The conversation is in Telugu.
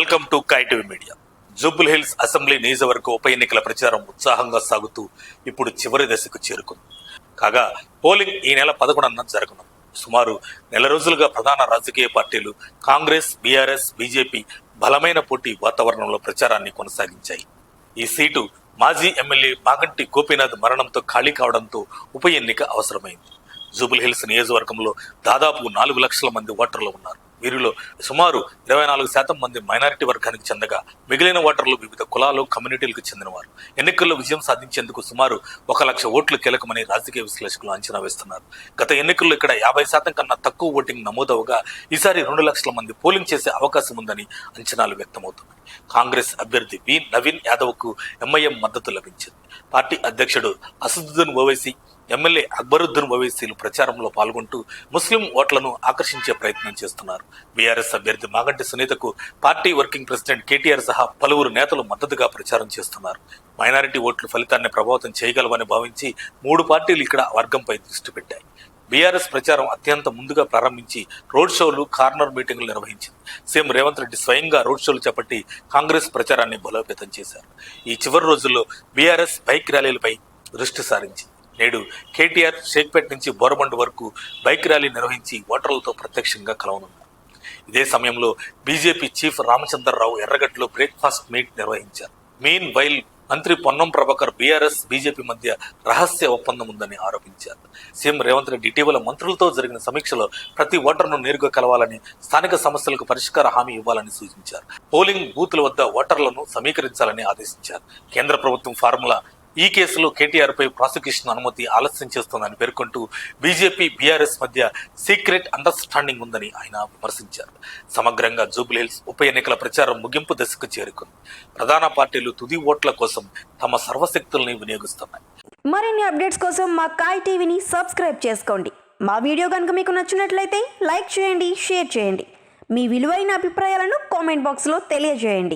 Welcome to KTV media. Jubilee Hills assembly నియోజకవర్గ ఉప ఎన్నికల ప్రచారం ఉత్సాహంగా సాగుతూ ఇప్పుడు చివరి దశకు చేరుకుంది. కాగా పోలింగ్ ఈ నెల 11న జరగనుంది. సుమారు నెల రోజులుగా ప్రధాన రాజకీయ పార్టీలు కాంగ్రెస్, బీఆర్ఎస్, బీజేపీ బలమైన పోటీ వాతావరణంలో ప్రచారాన్ని కొనసాగించాయి. ఈ సీటు మాజీ ఎమ్మెల్యే మాగంటి గోపీనాథ్ మరణంతో ఖాళీ కావడంతో ఉప ఎన్నిక అవసరమైంది. జూబుల్ హిల్స్ నియోజకవర్గంలో దాదాపు 4 లక్షల మంది ఓటర్లు ఉన్నారు. వీరిలో సుమారు 24% మంది మైనారిటీ వర్గానికి చెందగా మిగిలిన ఓటర్లు వివిధ కులాలు, కమ్యూనిటీలకు చెందినవారు. ఎన్నికల్లో విజయం సాధించేందుకు సుమారు 1 లక్ష ఓట్లు కీలకమని రాజకీయ విశ్లేషకులు అంచనా వేస్తున్నారు. గత ఎన్నికల్లో ఇక్కడ 50% కన్నా తక్కువ ఓటింగ్ నమోదవగా ఈసారి 2 లక్షల మంది పోలింగ్ చేసే అవకాశం ఉందని అంచనాలు వ్యక్తమవుతున్నాయి. కాంగ్రెస్ అభ్యర్థి వి నవీన్ యాదవ్ కు ఎంఐఎం మద్దతు లభించింది. పార్టీ అధ్యక్షుడు అసదుద్దీన్ ఓవైసీ, ఎమ్మెల్యే అక్బరుద్దీన్ ఓవైసీలు ప్రచారంలో పాల్గొంటూ ముస్లిం ఓట్లను ఆకర్షించే ప్రయత్నం చేస్తున్నారు. బీఆర్ఎస్ అభ్యర్థి మాగంటి సునీతకు పార్టీ వర్కింగ్ ప్రెసిడెంట్ కేటీఆర్ సహా పలువురు నేతలు మద్దతుగా ప్రచారం చేస్తున్నారు. మైనారిటీ ఓట్లు ఫలితాన్ని ప్రభావితం చేయగలవని భావించి 3 పార్టీలు ఇక్కడ వర్గంపై దృష్టి పెట్టాయి. బీఆర్ఎస్ ప్రచారం అత్యంత ముందుగా ప్రారంభించి రోడ్ షోలు, కార్నర్ మీటింగులు నిర్వహించింది. సీఎం రేవంత్ రెడ్డి స్వయంగా రోడ్ షోలు చేపట్టి కాంగ్రెస్ ప్రచారాన్ని బలోపేతం చేశారు. ఈ చివరి రోజుల్లో బీఆర్ఎస్ బైక్ ర్యాలీలపై దృష్టి సారించింది. నేడు కేటీఆర్ షేక్పేట్ నుంచి బోరబండు వరకు బైక్ ర్యాలీ నిర్వహించి ఓటర్లతో ప్రత్యక్షంగా కలవనున్నారు. ఇదే సమయంలో బీజేపీ చీఫ్ రామచంద్రరావు ఎర్రగడ్డలో బ్రేక్ఫాస్ట్ మీట్ నిర్వహించారు. మీన్ వైల్ మంత్రి పొన్నం ప్రభాకర్ బీఆర్ఎస్, బీజేపీ మధ్య రహస్య ఒప్పందం ఉందని ఆరోపించారు. సీఎం రేవంత్ రెడ్డి ఇటీవల మంత్రులతో జరిగిన సమీక్షలో ప్రతి ఓటర్ను నేరుగా కలవాలని, స్థానిక సమస్యలకు పరిష్కార హామీ ఇవ్వాలని సూచించారు. పోలింగ్ బూత్ల వద్ద ఓటర్లను సమీకరించాలని ఆదేశించారు. కేంద్ర ప్రభుత్వం ఫార్ములా ఈ కేసులో కేటీఆర్ పై ప్రాసిక్యూషన్ అనుమతి ఆలస్యం చేస్తోందని పేర్కొంటూ బీజేపీ, బీఆర్ఎస్ మధ్య సీక్రెట్ అండర్స్టాండింగ్ ఉందని ఆయన విమర్శించారు. సమగ్రంగా జూబుల్ హిల్స్ ఉప ఎన్నికల ప్రచారం ముగింపు దశకు చేరుకుంది. ప్రధాన పార్టీలు తుది ఓట్ల కోసం తమ సర్వశక్తుల్ని వినియోగిస్తున్నాయి. మరిన్ని అప్డేట్స్ కోసం మా కాయ్ టీవీని సబ్స్క్రైబ్ చేసుకోండి. మా వీడియో కనుక మీకు నచ్చినట్లయితే లైక్ చేయండి, షేర్ చేయండి. మీ విలువైన అభిప్రాయాలను కామెంట్ బాక్స్లో తెలియజేయండి.